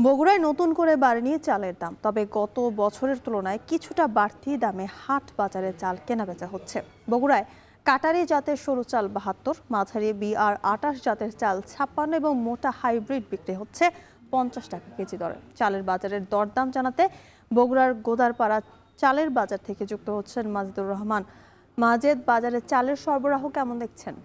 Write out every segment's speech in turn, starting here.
বগুড়ায় নতুন করে বাড়েনি চালের দাম, তবে গত বছরের তুলনায় কিছুটা বাড়তি দামে হাট বাজারে চাল কেনাবেচা হচ্ছে। বগুড়ায় কাটারি জাতের সরু চাল ৭২, মাঝারি BR ২৮ জাতের চাল ৫৬ এবং মোটা হাইব্রিড বিক্রি হচ্ছে ৫০ টাকা কেজি দরে। চালের বাজারের দরদাম জানাতে বগুড়ার গোদারপাড়া চালের বাজার থেকে যুক্ত হচ্ছেন মাজেদুর রহমান। মাজেদ, বাজারে চালের সরবরাহ কেমন দেখছেন?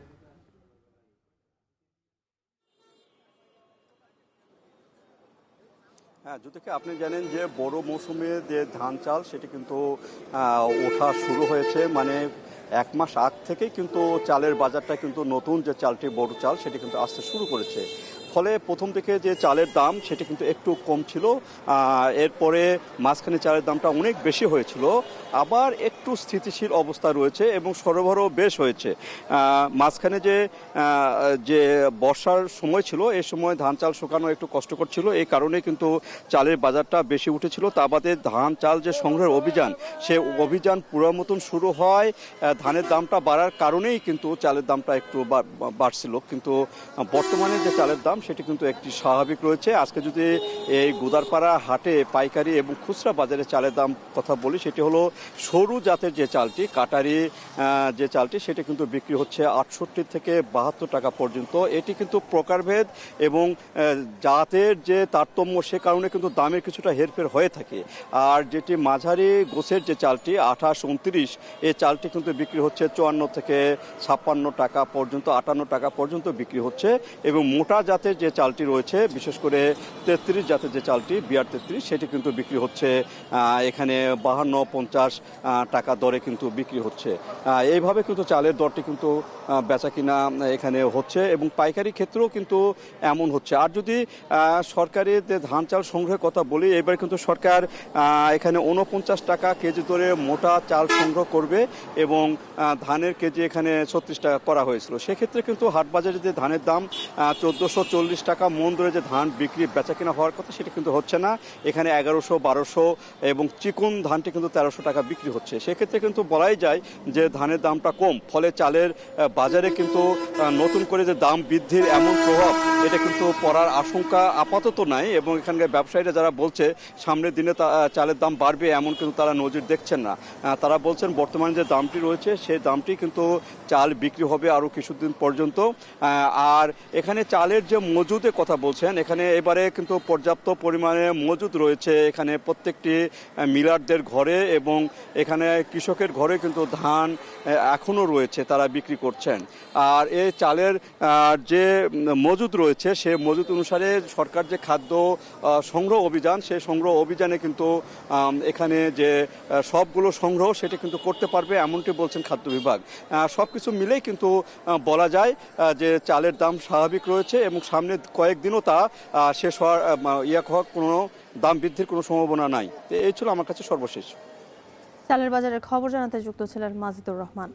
হ্যাঁ, যদিও আপনি জানেন যে বড় মৌসুমে যে ধান চাল সেটি কিন্তু ওঠা শুরু হয়েছে, মানে ১ মাস আগ থেকেই কিন্তু চালের বাজারটা কিন্তু নতুন যে চালটি বড় চাল সেটি কিন্তু আসতে শুরু করেছে। ফলে প্রথম দিকে যে চালের দাম সেটি কিন্তু একটু কম ছিল, এরপরে মাঝখানে চালের দামটা অনেক বেশি হয়েছিল, আবার একটু স্থিতিশীল অবস্থা রয়েছে এবং সরবরাহ বেশ হয়েছে। মাঝখানে যে বর্ষার সময় ছিল, এই সময় ধান চাল শুকানো একটু কষ্টকর ছিল, এই কারণে কিন্তু চালের বাজারটা বেশি উঠেছিল। তা বাদে ধান চাল যে সংগ্রহের অভিযান, সে অভিযান পুরো মতন শুরু হয়, ধানের দামটা বাড়ার কারণেই কিন্তু চালের দামটা একটু বাড়ছিল। কিন্তু বর্তমানে যে চালের দাম সেটি কিন্তু একটি স্বাভাবিক রয়েছে। আজকে যদি এই গোদারপাড়া হাটে পাইকারি এবং খুচরা বাজারে চালের দাম কথা বলি, সেটি হলো সরু জাতের যে চালটি, কাটারি যে চালটি, সেটি কিন্তু বিক্রি হচ্ছে ৬৮ থেকে ৭২ টাকা পর্যন্ত। এটি কিন্তু প্রকারভেদ এবং জাতের যে তারতম্য, সে কারণে কিন্তু দামের কিছুটা হেরফের হয়ে থাকে। আর যেটি মাঝারি গোছের যে চালটি ২৮, ২৯, এই চালটি কিন্তু বিক্রি হচ্ছে ৫৪ থেকে ৫৬ টাকা পর্যন্ত, ৫৮ টাকা পর্যন্ত বিক্রি হচ্ছে। এবং মোটা জাতের যে চালটি রয়েছে, বিশেষ করে ৩৩ জাতের যে চালটি BR ৩৩, সেটি কিন্তু বিক্রি হচ্ছে এখানে ৫২, ৫০ টাকা দরে কিন্তু বিক্রি হচ্ছে। এইভাবে কিন্তু চালের দরটি কিন্তু বেচা কিনা এখানে হচ্ছে এবং পাইকারি ক্ষেত্রেও কিন্তু এমন হচ্ছে। আর যদি সরকারি যে ধান চাল সংগ্রহের কথা বলি, এবার কিন্তু সরকার এখানে ৪৯ টাকা কেজি দরে মোটা চাল সংগ্রহ করবে এবং ধানের কেজি এখানে ৩৬ টাকা করা হয়েছিল। সেক্ষেত্রে কিন্তু হাট বাজারে যে ধানের দাম ১৪৪০ টাকা মন ধরে যে ধান বিক্রি বেচা কিনা হওয়ার কথা, সেটা কিন্তু হচ্ছে না। এখানে ১১০০, ১২০০ এবং চিকন ধানটি কিন্তু ১৩০০ টাকা বিক্রি হচ্ছে। সেক্ষেত্রে কিন্তু বলাই যায় যে ধানের দামটা কম, ফলে চালের বাজারে কিন্তু নতুন করে যে দাম বৃদ্ধির এমন প্রভাব, এটা কিন্তু পড়ার আশঙ্কা আপাতত নাই। এবং এখানকার ব্যবসায়ীরা যারা বলছে সামনের দিনে চালের দাম বাড়বে, এমন কিন্তু তারা নজির দেখছেন না। তারা বলছেন বর্তমানে যে দামটি রয়েছে, সেই দামটি কিন্তু চাল বিক্রি হবে আরও কিছুদিন পর্যন্ত। আর এখানে চালের যে মজুদের কথা বলছেন, এখানে এবারে কিন্তু পর্যাপ্ত পরিমাণে মজুদ রয়েছে এখানে প্রত্যেকটি মিলারদের ঘরে, এবং এখানে কৃষকের ঘরে কিন্তু ধান এখনও রয়েছে, তারা বিক্রি করছেন। আর এই চালের যে মজুদ রয়েছে, সে মজুদ অনুসারে সরকার যে খাদ্য সংগ্রহ অভিযান, সেই সংগ্রহ অভিযানে কিন্তু এখানে যে সবগুলো সংগ্রহ সেটা কিন্তু করতে পারবে, এমনটি বলছেন খাদ্য বিভাগ। সব কিছু মিলেই কিন্তু বলা যায় যে চালের দাম স্বাভাবিক রয়েছে এবং সামনে কয়েকদিনও তা শেষ হওয়ার হওয়ার কোনো দাম বৃদ্ধির কোনো সম্ভাবনা নাই। এই ছিল আমার কাছে সর্বশেষ। চালের বাজারের খবর জানাতে যুক্ত ছিলেন মাজেদুর রহমান।